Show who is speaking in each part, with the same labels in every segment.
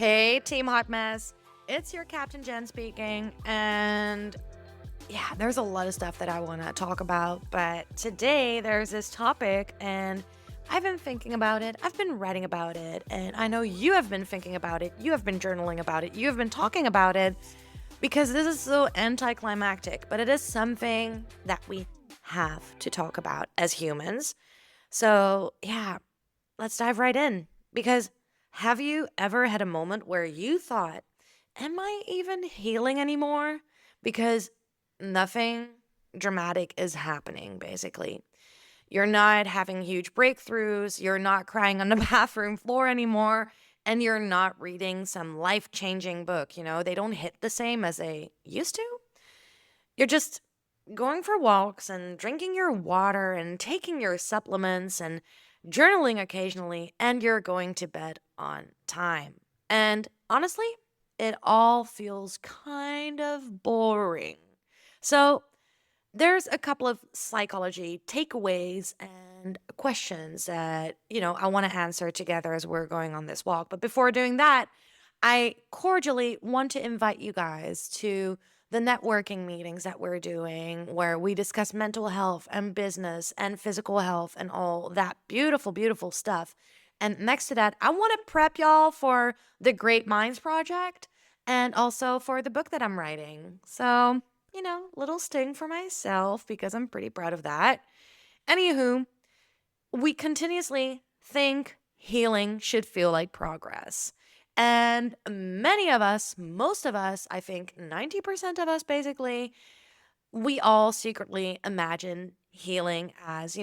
Speaker 1: Hey, Team Hot Mess. It's your Captain Jen speaking. And yeah, there's a lot of stuff that I want to talk about. But today there's this topic, and I've been thinking about it. I've been writing about it. And I know you have been thinking about it. You have been journaling about it. You have been talking about it because this is so anticlimactic. But it is something that we have to talk about as humans. So yeah, let's dive right in. Because have you ever had a moment where you thought, am I even healing anymore? Because nothing dramatic is happening, basically. You're not having huge breakthroughs, you're not crying on the bathroom floor anymore, and you're not reading some life changing book. They don't hit the same as they used to. You're just going for walks and drinking your water and taking your supplements and journaling occasionally, and you're going to bed on time. And honestly, it all feels kind of boring. So, there's a couple of psychology takeaways and questions that, I want to answer together as we're going on this walk. But before doing that, I cordially want to invite you guys to the networking meetings that we're doing where we discuss mental health and business and physical health and all that beautiful, beautiful stuff. And next to that, I want to prep y'all for the Great Minds Project and also for the book that I'm writing. So, little sting for myself because I'm pretty proud of that. Anywho, we continuously think healing should feel like progress. And many of us, most of us, I think 90% of us basically, we all secretly imagine healing as,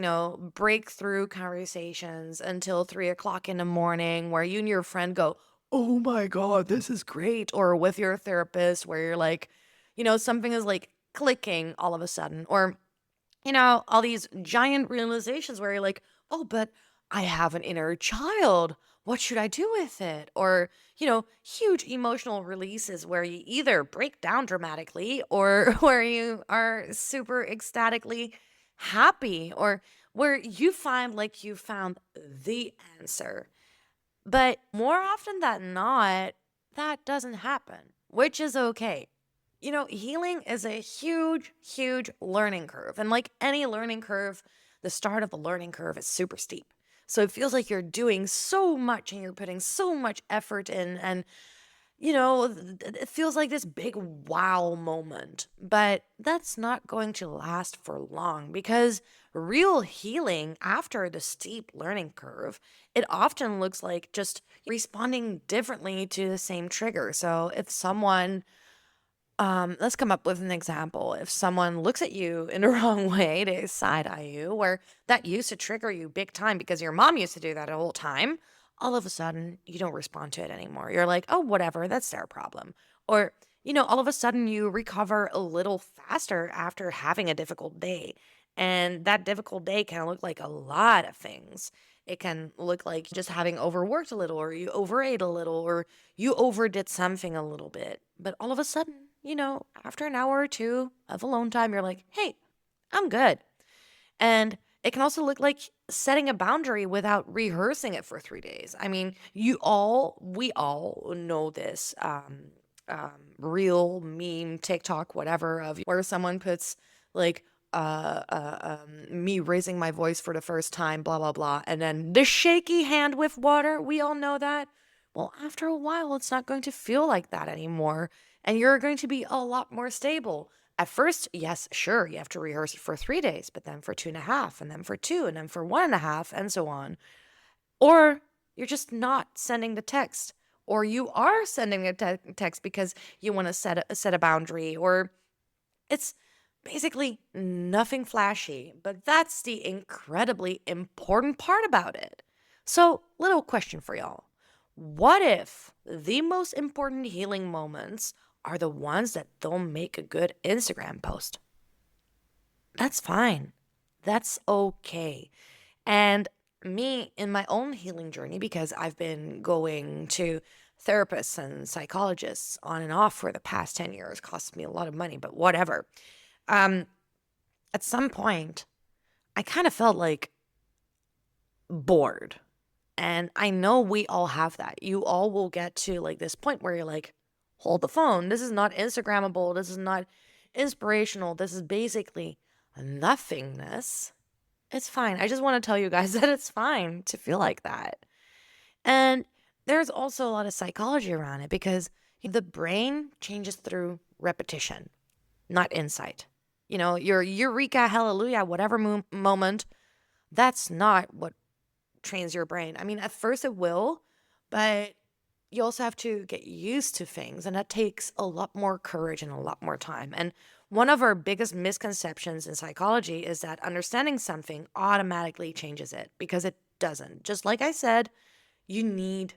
Speaker 1: breakthrough conversations until 3 o'clock in the morning where you and your friend go, oh my God, this is great. Or with your therapist where you're like, something is like clicking all of a sudden. Or all these giant realizations where you're like, oh, but I have an inner child. What should I do with it? Or, huge emotional releases where you either break down dramatically or where you are super ecstatically happy or where you find like you found the answer. But more often than not, that doesn't happen, which is okay. Healing is a huge, huge learning curve. And like any learning curve, the start of the learning curve is super steep. So it feels like you're doing so much and you're putting so much effort in. And, it feels like this big wow moment. But that's not going to last for long because real healing after the steep learning curve, it often looks like just responding differently to the same trigger. So if someone let's come up with an example. If someone looks at you in the wrong way, they side eye you, where that used to trigger you big time because your mom used to do that all the time, all of a sudden you don't respond to it anymore. You're like, oh, whatever, that's their problem. Or, all of a sudden you recover a little faster after having a difficult day. And that difficult day can look like a lot of things. It can look like just having overworked a little, or you overate a little, or you overdid something a little bit. But all of a sudden, after an hour or two of alone time, you're like, hey, I'm good. And it can also look like setting a boundary without rehearsing it for 3 days. I mean, we all know this real meme, TikTok, whatever, of where someone puts like, me raising my voice for the first time, blah, blah, blah. And then the shaky hand with water, we all know that. Well, after a while, it's not going to feel like that anymore. And you're going to be a lot more stable. At first, yes, sure, you have to rehearse it for 3 days, but then for 2.5, and then for two, and then for 1.5, and so on. Or you're just not sending the text, or you are sending a text because you want to set a boundary, or it's basically nothing flashy, but that's the incredibly important part about it. So, little question for y'all. What if the most important healing moments are the ones that don't make a good Instagram post? That's fine. That's okay. And me in my own healing journey, because I've been going to therapists and psychologists on and off for the past 10 years, costs me a lot of money, but whatever. Um, at some point, I kind of felt like bored. And I know we all have that. You all will get to like this point where you're like, hold the phone. This is not Instagrammable. This is not inspirational. This is basically nothingness. It's fine. I just want to tell you guys that it's fine to feel like that. And there's also a lot of psychology around it because the brain changes through repetition, not insight. Your eureka, hallelujah, whatever moment, that's not what trains your brain. I mean, at first it will, but you also have to get used to things, and that takes a lot more courage and a lot more time. And one of our biggest misconceptions in psychology is that understanding something automatically changes it, because it doesn't. Just like I said, you need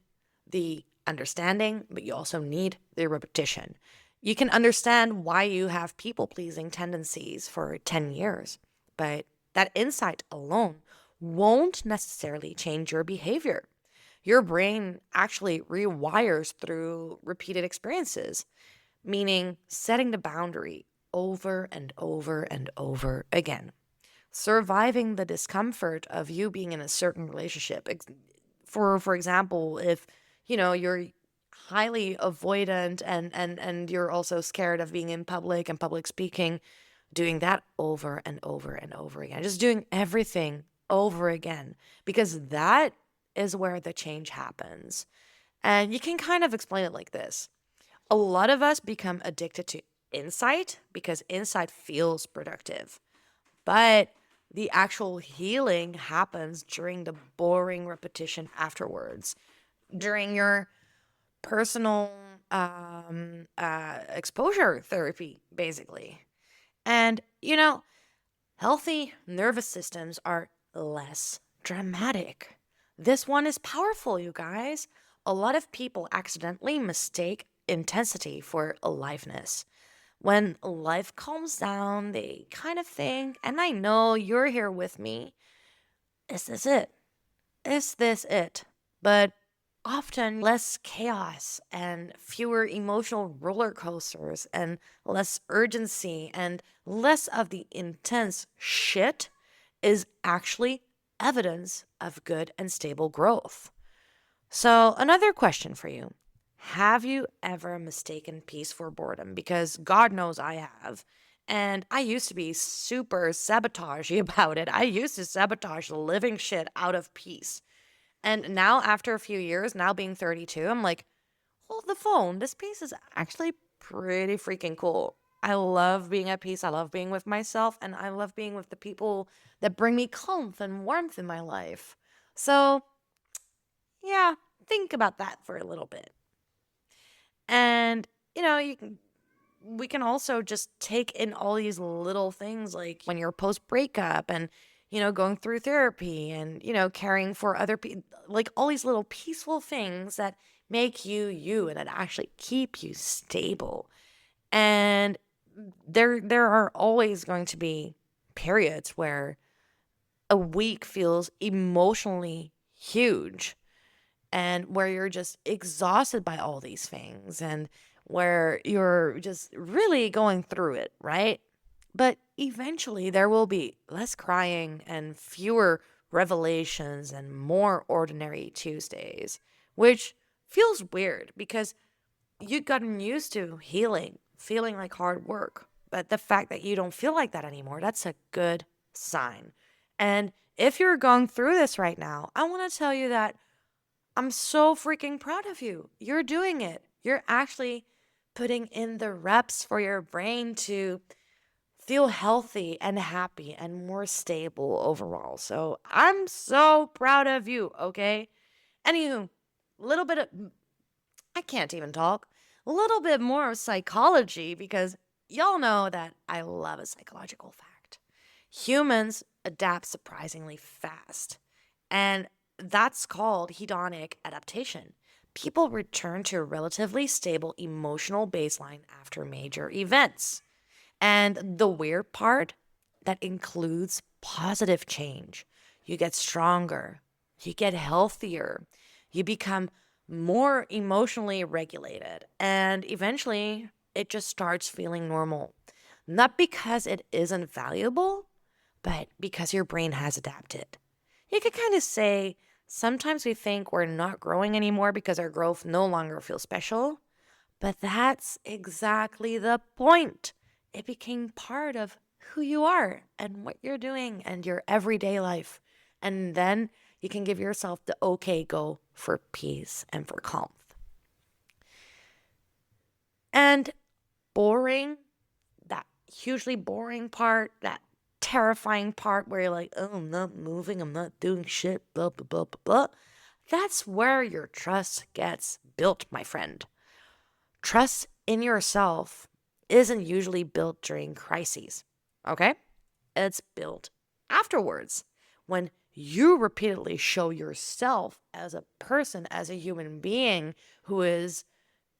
Speaker 1: the understanding, but you also need the repetition. You can understand why you have people pleasing tendencies for 10 years, but that insight alone won't necessarily change your behavior. Your brain actually rewires through repeated experiences, meaning setting the boundary over and over and over again. Surviving the discomfort of you being in a certain relationship. For example, if you're highly avoidant and you're also scared of being in public and public speaking, doing that over and over and over again, just doing everything over again, because that is where the change happens. And you can kind of explain it like this. A lot of us become addicted to insight because insight feels productive. But the actual healing happens during the boring repetition afterwards, during your personal exposure therapy, basically. And, healthy nervous systems are less dramatic. This one is powerful, you guys. A lot of people accidentally mistake intensity for aliveness. When life calms down, they kind of think, and I know you're here with me, is this it? Is this it? But often less chaos and fewer emotional roller coasters and less urgency and less of the intense shit is actually evidence of good and stable growth. So, another question for you. Have you ever mistaken peace for boredom? Because God knows I have. And I used to be super sabotagey about it. I used to sabotage the living shit out of peace. And now, after a few years, now being 32, I'm like, hold the phone. This piece is actually pretty freaking cool. I love being at peace. I love being with myself. And I love being with the people that bring me calm and warmth in my life. So, yeah, think about that for a little bit. And, we can also just take in all these little things like when you're post breakup and, going through therapy and, caring for other people, like all these little peaceful things that make you you and that actually keep you stable. And there are always going to be periods where a week feels emotionally huge and where you're just exhausted by all these things and where you're just really going through it, right? But eventually there will be less crying and fewer revelations and more ordinary Tuesdays, which feels weird because you've gotten used to healing, feeling like hard work. But the fact that you don't feel like that anymore, that's a good sign. And if you're going through this right now, I want to tell you that I'm so freaking proud of you. You're doing it. You're actually putting in the reps for your brain to feel healthy and happy and more stable overall. So I'm so proud of you, okay? Anywho, little bit of, I can't even talk, a little bit more of psychology because y'all know that I love a psychological fact. Humans adapt surprisingly fast. And that's called hedonic adaptation. People return to a relatively stable emotional baseline after major events. And the weird part, that includes positive change. You get stronger, you get healthier, you become more emotionally regulated, and eventually it just starts feeling normal. Not because it isn't valuable, but because your brain has adapted. You could kind of say Sometimes we think we're not growing anymore because our growth no longer feels special, but that's exactly the point. It became part of who you are and what you're doing and your everyday life. And then you can give yourself the okay go for peace and for calm. And boring, that hugely boring part, that terrifying part where you're like, oh, I'm not moving, I'm not doing shit, blah, blah, blah, blah, blah. That's where your trust gets built, my friend. Trust in yourself isn't usually built during crises, okay? It's built afterwards when you repeatedly show yourself as a person, as a human being who is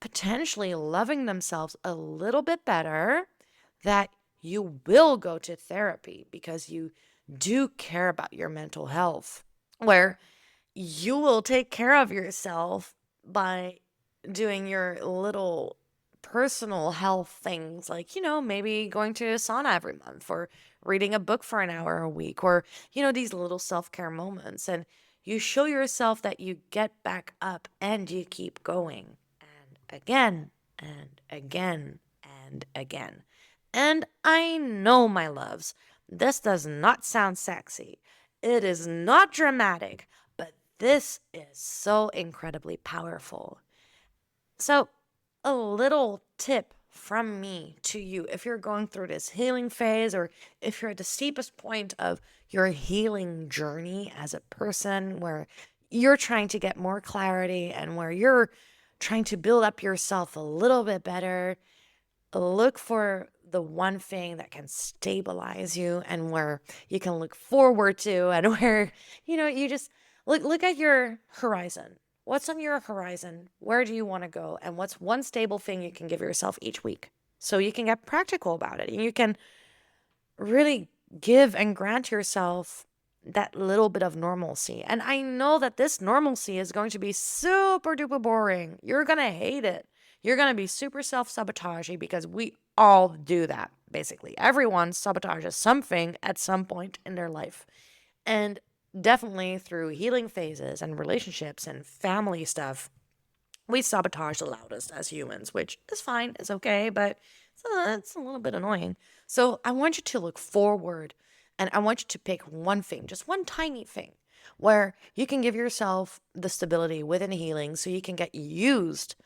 Speaker 1: potentially loving themselves a little bit better, that you will go to therapy because you do care about your mental health, where you will take care of yourself by doing your little personal health things, like, maybe going to a sauna every month or reading a book for an hour a week, or, these little self care moments. And you show yourself that you get back up and you keep going. And again and again and again. And I know, my loves, this does not sound sexy. It is not dramatic, but this is so incredibly powerful. So, a little tip from me to you if you're going through this healing phase, or if you're at the steepest point of your healing journey as a person, where you're trying to get more clarity and where you're trying to build up yourself a little bit better, look for the one thing that can stabilize you and where you can look forward to, and where you just look at your horizon. What's on your horizon? Where do you want to go? And what's one stable thing you can give yourself each week, so you can get practical about it and you can really give and grant yourself that little bit of normalcy. And I know that this normalcy is going to be super duper boring. You're going to hate it. You're going to be super self-sabotaging, because we all do that, basically. Everyone sabotages something at some point in their life. And definitely through healing phases and relationships and family stuff, we sabotage the loudest as humans, which is fine, it's okay, but it's a little bit annoying. So I want you to look forward, and I want you to pick one thing, just one tiny thing, where you can give yourself the stability within healing so you can get used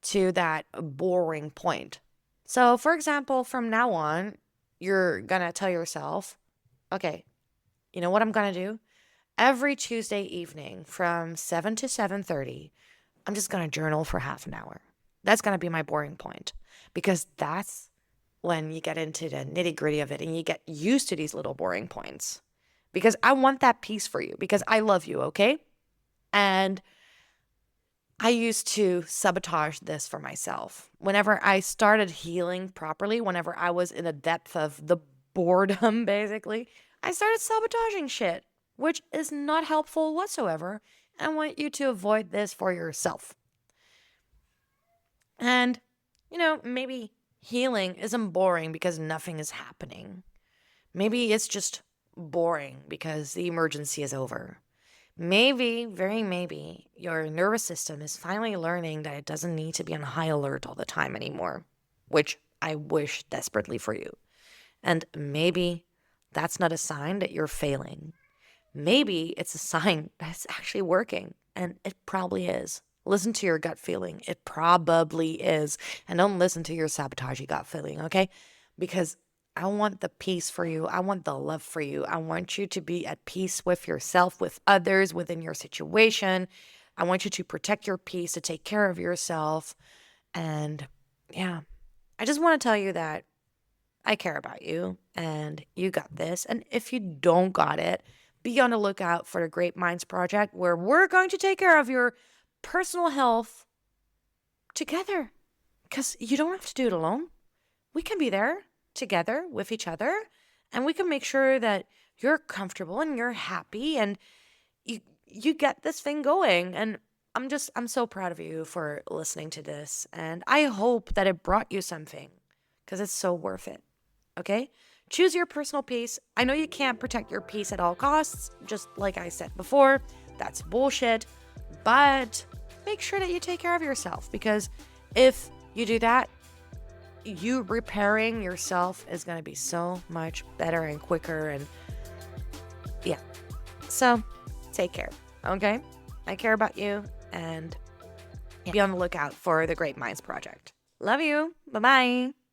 Speaker 1: to that boring point. So, for example, from now on, you're gonna tell yourself, okay, you know what I'm gonna do? Every Tuesday evening from 7 to 7:30, I'm just gonna journal for half an hour. That's gonna be my boring point, because that's when you get into the nitty-gritty of it and you get used to these little boring points. Because I want that peace for you, because I love you, okay? And I used to sabotage this for myself. Whenever I started healing properly, whenever I was in the depth of the boredom, basically, I started sabotaging shit, which is not helpful whatsoever. I want you to avoid this for yourself. And, maybe healing isn't boring because nothing is happening. Maybe it's just boring because the emergency is over. Maybe, very maybe, your nervous system is finally learning that it doesn't need to be on high alert all the time anymore, which I wish desperately for you. And maybe that's not a sign that you're failing. Maybe it's a sign that it's actually working, and it probably is. Listen to your gut feeling. It probably is. And don't listen to your sabotagey gut feeling, okay? Because I want the peace for you. I want the love for you. I want you to be at peace with yourself, with others, within your situation. I want you to protect your peace, to take care of yourself. And yeah, I just want to tell you that I care about you and you got this. And if you don't got it, be on the lookout for the Great Minds Project, where we're going to take care of your personal health together, because you don't have to do it alone. We can be there together with each other, and we can make sure that you're comfortable and you're happy and you get this thing going. And I'm so proud of you for listening to this, and I hope that it brought you something, because it's so worth it. Okay? Choose your personal peace. I know you can't protect your peace at all costs, just like I said before, that's bullshit. But make sure that you take care of yourself, because if you do that, you repairing yourself is going to be so much better and quicker. And yeah, so take care. Okay, I care about you, and be on the lookout for the Great Minds Project. Love you. Bye bye.